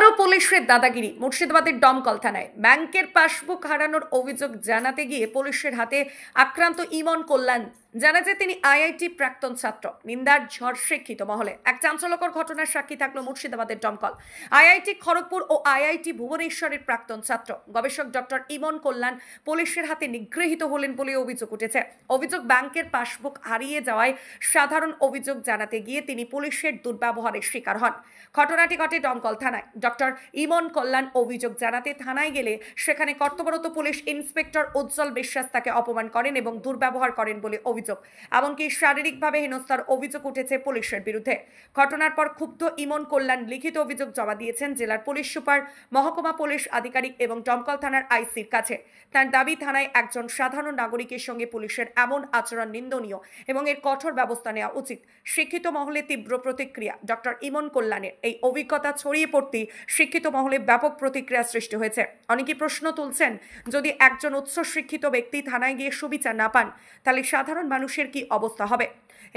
আবারও পুলিশের দাদাগিরি মুর্শিদাবাদের দমকল থানায়। ব্যাংকের পাসবুক হারানোর অভিযোগ জানাতে গিয়ে পুলিশের হাতে আক্রান্ত ইমন কল্যাণ। জানা যায় তিনি আইআইটি প্রাক্তন ছাত্র। নিন্দার ঝড় শিক্ষিত মহলে। এক চাঞ্চল্যকর ঘটনার সাক্ষী থাকলো মুর্শিদাবাদের দমকল। আইআইটি খড়গপুর ও আইআইটি ভুবনেশ্বরের প্রাক্তন ছাত্র গবেষক ডক্টর ইমন কল্যাণ পুলিশের হাতে নিগৃহীত হলেন বলে অভিযোগ উঠেছে। অভিযোগ, ব্যাংকের পাসবুক হারিয়ে যাওয়ায় সাধারণ অভিযোগ জানাতে গিয়ে তিনি পুলিশের দুর্ব্যবহারের শিকার হন। ঘটনাটি ঘটে দমকল থানায়। ডক্টর ইমন কল্যাণ অভিযোগ জানাতে থানায় গেলে সেখানে কর্তব্যরত পুলিশ ইন্সপেক্টর উজ্জ্বল বিশ্বাস তাকে অপমান করেন এবং দুর্ব্যবহার করেন বলে অভিযোগ। এমনকি শারীরিকভাবে হেনস্থার অভিযোগ উঠেছে পুলিশের বিরুদ্ধে। ঘটনার পর ক্ষুব্ধ ইমন কল্যাণ লিখিত অভিযোগ জমা দিয়েছেন জেলার পুলিশ সুপার, মহকুমা পুলিশ আধিকারিক এবং দমকল থানার আইসির কাছে। তার দাবি, থানায় একজন সাধারণ নাগরিকের সঙ্গে পুলিশের এমন আচরণ নিন্দনীয় এবং এর কঠোর ব্যবস্থা নেওয়া উচিত। শিক্ষিত মহলে তীব্র প্রতিক্রিয়া। ডক্টর ইমন কল্যাণের এই অভিজ্ঞতা ছড়িয়ে পড়তে শিক্ষিত মহলে ব্যাপক প্রতিক্রিয়া সৃষ্টি হয়েছে। অনেকে প্রশ্ন তুলছেন, যদি একজন উচ্চ শিক্ষিত ব্যক্তি থানায় গিয়ে সুবিচার না পান, তাহলে সাধারণ মানুষের কি অবস্থা হবে?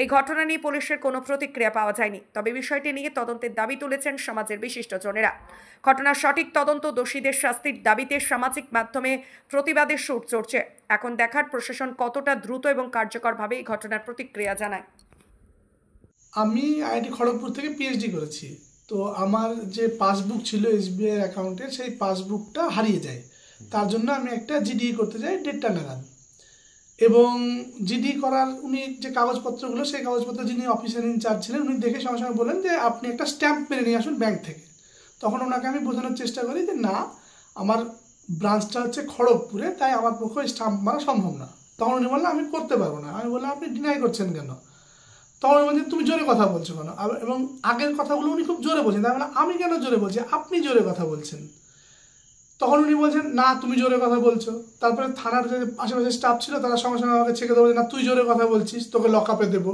এই ঘটনা নিয়ে পুলিশের কোনো প্রতিক্রিয়া পাওয়া যায়নি। তবে বিষয়টি নিয়ে তদন্তের দাবি তুলেছেন সমাজের বিশিষ্টজনেরা। ঘটনার সঠিক তদন্ত, দোষীদের শাস্তির দাবিতে সামাজিক মাধ্যমে প্রতিবাদের সুর চড়ছে। এখন দেখার প্রশাসন কতটা দ্রুত এবং কার্যকরভাবে এই ঘটনার প্রতিক্রিয়া জানায়। আমি আইআইটি খড়গপুর থেকে পিএইচডি করেছি। তো আমার যে পাসবুক ছিল এসবিআই অ্যাকাউন্টের, সেই পাসবুকটা হারিয়ে যায়। তার জন্য আমি একটা জিডি করতে যাই 1:30টা নাগাদ। এবং জিডি করার উনি যে কাগজপত্রগুলো, সেই কাগজপত্র যিনি অফিসার ইনচার্জ ছিলেন, উনি দেখে সঙ্গে সঙ্গে বললেন যে আপনি একটা স্ট্যাম্প মেরে নিয়ে আসুন ব্যাংক থেকে। তখন ওনাকে আমি বোঝানোর চেষ্টা করি যে না, আমার ব্রাঞ্চটা হচ্ছে খড়গপুরে, তাই আমার পক্ষে স্ট্যাম্প মারা সম্ভব না। তখন উনি বললেন আমি করতে পারবো না। আমি বললাম আপনি ডিনাই করছেন কেন? তখন বলছেন তুমি জোরে কথা বলছো কেন? এবং আগের কথাগুলো উনি খুব জোরে বলছেন। তাই বললাম আমি কেন জোরে বলছি, আপনি জোরে কথা বলছেন। তখন উনি বলছেন না তুমি জোরে কথা বলছো। তারপরে থানার যে আশেপাশে স্টাফ ছিল তারা সঙ্গে সঙ্গে আমাকে ছেঁকে দেবো, না তুই জোরে কথা বলছিস, তোকে লকআপে দেবো।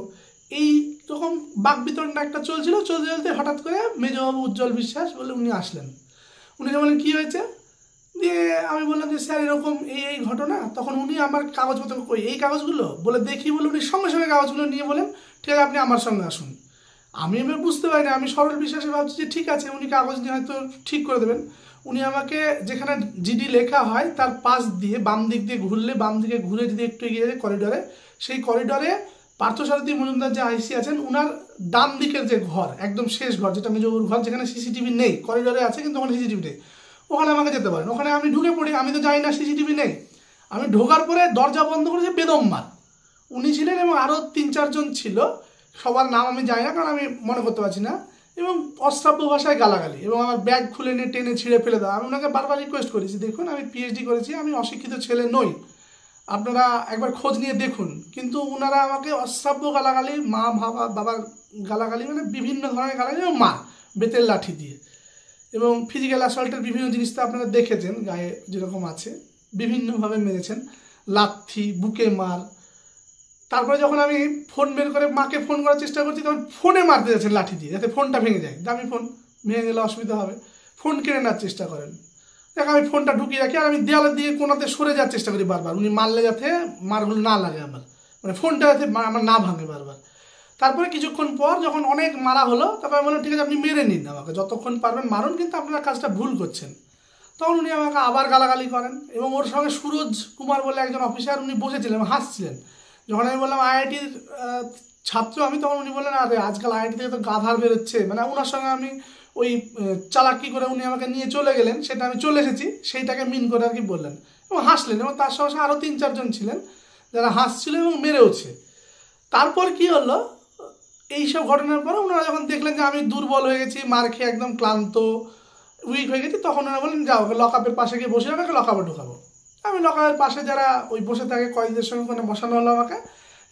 এই রকম বাকবিতণ্ডা একটা চলছিল। চলতে চলতে হঠাৎ করে মেজবাবু উজ্জ্বল বিশ্বাস বলে উনি আসলেন। উনি যে বললেন কী হয়েছে, দিয়ে আমি বললাম যে স্যার এরকম এই ঘটনা। তখন উনি আমার কাগজপত্র কই, এই কাগজগুলো বলে দেখি বলে উনি সঙ্গে সঙ্গে কাগজগুলো নিয়ে বলেন ঠিক আছে আপনি আমার সঙ্গে আসুন। আমি এবার বুঝতে পারি না, আমি সরল বিশ্বাসে ভাবছি যে ঠিক আছে উনি কাগজ নিয়ে হয়তো ঠিক করে দেবেন। উনি আমাকে যেখানে জিডি লেখা হয় তার পাশ দিয়ে বাম দিক দিয়ে ঘুরলে, বাম দিকে ঘুরে যদি একটু এগিয়ে যায় করিডরে, সেই করিডরে পার্থসারথী মজুমদার যে আইসি আছেন, উনার ডান দিকের যে ঘর, একদম শেষ ঘর, যেটা মেজবাবুর ঘর, যেখানে সিসিটিভি নেই, করিডরে আছে কিন্তু ওখানে সিসিটিভি নেই, ওখানে আমাকে যেতে পারেন। ওখানে আমি ঢুকে পড়ি, আমি তো জানি না সিসিটিভি নেই। আমি ঢোকার পরে দরজা বন্ধ করেছে বেদম্মার উনি ছিলেন এবং আরও 3-4 জন ছিল, সবার নাম আমি জানি না কারণ আমি মনে করতে পারছি না। এবং অশ্রাব্য ভাষায় গালাগালি এবং আমার ব্যাগ খুলে নিয়ে টেনে ছিঁড়ে ফেলে দেওয়া। আমি ওনাকে বারবার রিকোয়েস্ট করেছি, দেখুন আমি পিএইচডি করেছি, আমি অশিক্ষিত ছেলে নই, আপনারা একবার খোঁজ নিয়ে দেখুন। কিন্তু ওনারা আমাকে অশ্রাব্য গালাগালি, মা বাবার গালাগালি, মানে বিভিন্ন ধরনের গালাগালি এবং মা বেতের লাঠি দিয়ে এবং ফিজিক্যাল অ্যাসল্টের বিভিন্ন জিনিস তো আপনারা দেখেছেন, গায়ে যেরকম আছে বিভিন্নভাবে মেরেছেন, লাথি, বুকে মার। তারপরে যখন আমি ফোন বের করে মাকে ফোন করার চেষ্টা করছি, তখন ফোনে মারতে যাচ্ছেন লাঠি দিয়ে, যাতে ফোনটা ভেঙে যায়। দামি ফোন, ভেঙে গেলে অসুবিধা হবে, ফোন কেড়ে নেওয়ার চেষ্টা করেন। দেখ আমি ফোনটা ঢুকিয়ে রাখি আর আমি দেওয়ালের দিকে কোনাতে সরে যাওয়ার চেষ্টা করি বারবার, উনি মারলে যাতে মারগুলো না লাগে আমার, মানে ফোনটা যাতে আমার না ভাঙে বারবার। তারপরে কিছুক্ষণ পর যখন অনেক মারা হলো, তারপরে বললাম ঠিক আছে আপনি মেরে নিন আমাকে, যতক্ষণ পারবেন মারুন, কিন্তু আপনারা কাজটা ভুল করছেন। তখন উনি আমাকে আবার গালাগালি করেন এবং ওর সঙ্গে সুরজ কুমার বলে একজন অফিসার, উনি বসেছিলেন হাসছিলেন। যখন আমি বললাম আইআইটির ছাত্র আমি, তখন উনি বললেন আরে আজকাল আইআইটি থেকে তো গাধার বেরোচ্ছে, মানে ওনার সঙ্গে আমি ওই চালাকি করে উনি আমাকে নিয়ে চলে গেলেন, সেটা আমি চলে এসেছি সেইটাকে মিন করে আর কি বললেন এবং হাসলেন। এবং তার সঙ্গে আরও 3-4 জন ছিলেন যারা হাসছিল এবং মেরেওছে। তারপর কি হলো, এইসব ঘটনার পরে ওনারা যখন দেখলেন যে আমি দুর্বল হয়ে গেছি, মার খেয়ে একদম ক্লান্ত, উইক হয়ে গেছি, তখন ওনারা বললেন যাও লকআপের পাশে গিয়ে বসে আমাকে লকআপে ঢোকাবো। আমি লকআপের পাশে যারা ওই বসে থাকে কয়েকদের সঙ্গে ওখানে বসানো হলো আমাকে।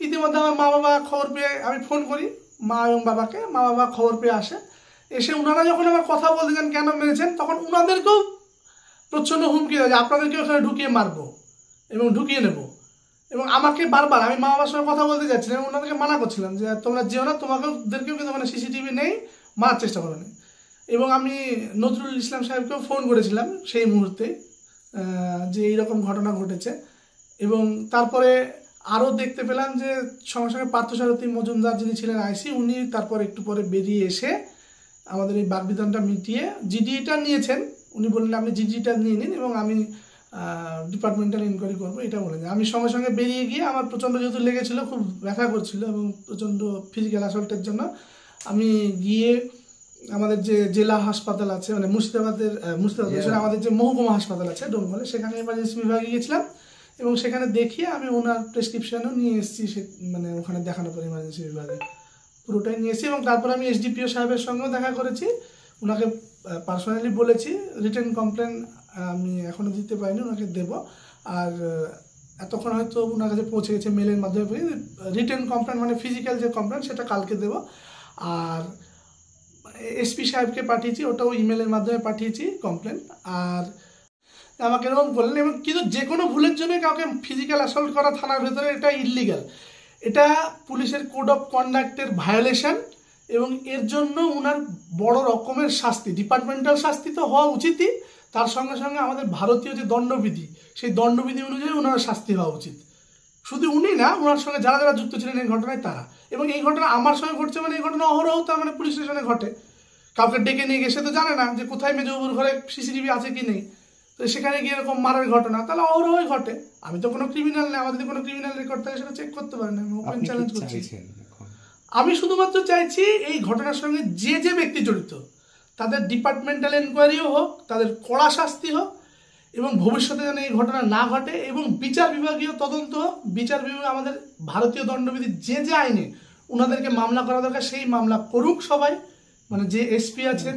ইতিমধ্যে আমার মা বাবা খবর পেয়ে, আমি ফোন করি মা এবং বাবাকে, মা বাবা খবর পেয়ে আসে। এসে ওনারা যখন আমার কথা বলতে যান কেন মেরেছেন, তখন ওনাদেরকেও প্রচণ্ড হুমকি দেয় যে আপনাদেরকেও ওখানে ঢুকিয়ে মারবো এবং ঢুকিয়ে নেবো। এবং আমাকে বারবার, আমি মা বাবার সঙ্গে কথা বলতে যাচ্ছিলাম, ওনাদেরকে মানা করছিলাম যে তোমরা যেও না, তোমাদেরকেও কিন্তু মানে সিসিটিভি নেই, মারার চেষ্টা করো না। এবং আমি নজরুল ইসলাম সাহেবকেও ফোন করেছিলাম সেই মুহূর্তে যে এইরকম ঘটনা ঘটেছে। এবং তারপরে আরও দেখতে পেলাম যে সঙ্গে সঙ্গে পার্থসারথী মজুমদার যিনি ছিলেন আইসি, উনি তারপর একটু পরে বেরিয়ে এসে আমাদের এই বাগবিধানটা মিটিয়ে জিডিটা নিয়েছেন। উনি বললেন আপনি জিডিটা নিয়ে নিন এবং আমি ডিপার্টমেন্টাল ইনকোয়ারি করবো, এটা বলেন। আমি সঙ্গে সঙ্গে বেরিয়ে গিয়ে, আমার প্রচণ্ড যেহেতু লেগেছিলো, খুব ব্যথা করছিল এবং প্রচণ্ড ফিজিক্যাল অ্যাসল্টের জন্য আমি গিয়ে আমাদের যে জেলা হাসপাতাল আছে, মানে মুর্শিদাবাদ আমাদের যে মহকুমা হাসপাতাল আছে ডোমকলে, সেখানে এমার্জেন্সি বিভাগে গিয়েছিলাম এবং সেখানে দেখিয়ে আমি ওনার প্রেসক্রিপশনও নিয়ে এসেছি, মানে ওখানে দেখানোর পর এমার্জেন্সি বিভাগে পুরোটাই নিয়ে এসেছি। এবং তারপর আমি এসডিপিও সাহেবের সঙ্গেও দেখা করেছি, ওনাকে পার্সোনালি বলেছি রিটেন কমপ্লেন আমি এখনও দিতে পারিনি, ওনাকে দেব। আর এতক্ষণ হয়তো ওনার কাছে পৌঁছে গেছে মেলের মাধ্যমে। রিটেন কমপ্লেন মানে ফিজিক্যাল যে কমপ্লেন সেটা কালকে দেব। আর এসপি সাহেবকে পাঠিয়েছি, ওটাও ইমেলের মাধ্যমে পাঠিয়েছি কমপ্লেন। আর আমাকে এরকম করলেন, এবং কিন্তু যে কোনো ভুলের জন্য কাউকে ফিজিক্যাল অ্যাসল্ট করা থানার ভেতরে এটা ইললিগাল, এটা পুলিশের কোড অফ কন্ডাক্টের ভায়োলেশন, এবং এর জন্য ওনার বড় রকমের শাস্তি, ডিপার্টমেন্টাল শাস্তি তো হওয়া উচিতই, তার সঙ্গে সঙ্গে আমাদের ভারতীয় যে দণ্ডবিধি, সেই দণ্ডবিধি অনুযায়ী ওনার শাস্তি হওয়া উচিত। শুধু উনি না, ওনার সঙ্গে যারা যারা যুক্ত ছিলেন এই ঘটনায় তারা। এবং এই ঘটনা আমার সঙ্গে ঘটছে মানে এই ঘটনা অহরহ তার মানে পুলিশ স্টেশনে ঘটে। কাউকে ডেকে নিয়ে গিয়ে সে তো জানে না যে কোথায় মেজবাবুর ঘরে সিসিটিভি আছে কি নেই, তো সেখানে গিয়ে এরকম মারার ঘটনা তাহলে অহরহই ঘটে। আমি তো কোনো ক্রিমিনাল নেই, আমার যদি কোনো ক্রিমিনাল রেকর্ড থাকে সেটা চেক করতে পারেন, আমি ওপেন চ্যালেঞ্জ করছি। আমি শুধুমাত্র চাইছি এই ঘটনার সঙ্গে যে যে ব্যক্তি জড়িত তাদের ডিপার্টমেন্টাল এনকোয়ারিও হোক, তাদের কড়া শাস্তি হোক, এবং ভবিষ্যতে যেন এই ঘটনা না ঘটে, এবং বিচার বিভাগীয় তদন্ত হোক। বিচার বিভাগ আমাদের ভারতীয় দণ্ডবিধি যে যে আইনে ওনাদেরকে মামলা করা দরকার সেই মামলা করুক সবাই, মানে যে এসপি আছেন,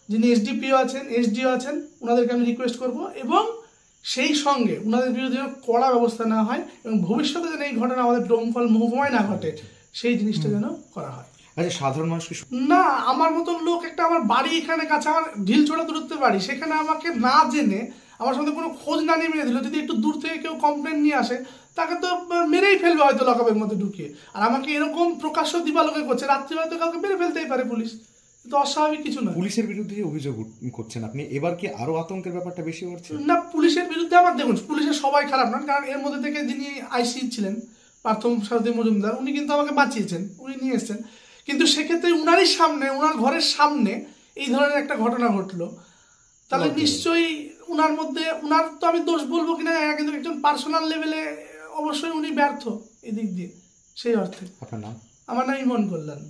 যিনি এসডিপিও আছেন, এসডিও আছেন, ওনাদেরকে আমি রিকোয়েস্ট করব, এবং সেই সঙ্গে ওনাদের বিরুদ্ধে যেন কড়া ব্যবস্থা নেওয়া হয়, এবং ভবিষ্যতে যেন এই ঘটনা আমাদের ডোমকল মহকুমায় না ঘটে সেই জিনিসটা যেন করা হয়। আচ্ছা, সাধারণ মানুষ কি না, আমার মতন লোক একটা, আমার বাড়ি এখানে কাছে, আমার ঢিলছোড়া দূরত্বে বাড়ি, সেখানে আমাকে না জেনে, আমার সঙ্গে কোনো খোঁজ না নিয়ে মেরে দিল, যদি একটু দূর থেকে কেউ কমপ্লেন নিয়ে আসে তাকে তো মেরেই ফেলবে হয়তো লকআপের মধ্যে ঢুকিয়ে। আর আমাকে এরকম প্রকাশ্য দিবালোকে করছে, রাত্রি হয়তো কাউকে মেরে ফেলতেই পারে পুলিশ, তো অস্বাভাবিক কিছু নয়। পুলিশের বিরুদ্ধে যে অভিযোগ করছেন আপনি, এবার কি আরো আতঙ্কের ব্যাপারটা বেশি হচ্ছে? না, পুলিশের বিরুদ্ধে আমার দেখুন, পুলিশের সবাই খারাপ নয়, কারণ এর মধ্যে থেকে যিনি আইসি ছিলেন পার্থ সারথী মজুমদার, উনি কিন্তু আমাকে বাঁচিয়েছেন, উনি নিয়ে এসছেন। কিন্তু সেক্ষেত্রে উনারই সামনে, ওনার ঘরের সামনে এই ধরনের একটা ঘটনা ঘটলো, তাহলে নিশ্চয়ই উনার মধ্যে, উনার তো আমি দোষ বলবো কিনা জানি না, কিন্তু একজন পার্সোনাল লেভেলে অবশ্যই উনি ব্যর্থ এদিক দিয়ে, সেই অর্থে। আপনার নাম? আমার নাম ইমন কল্যাণ।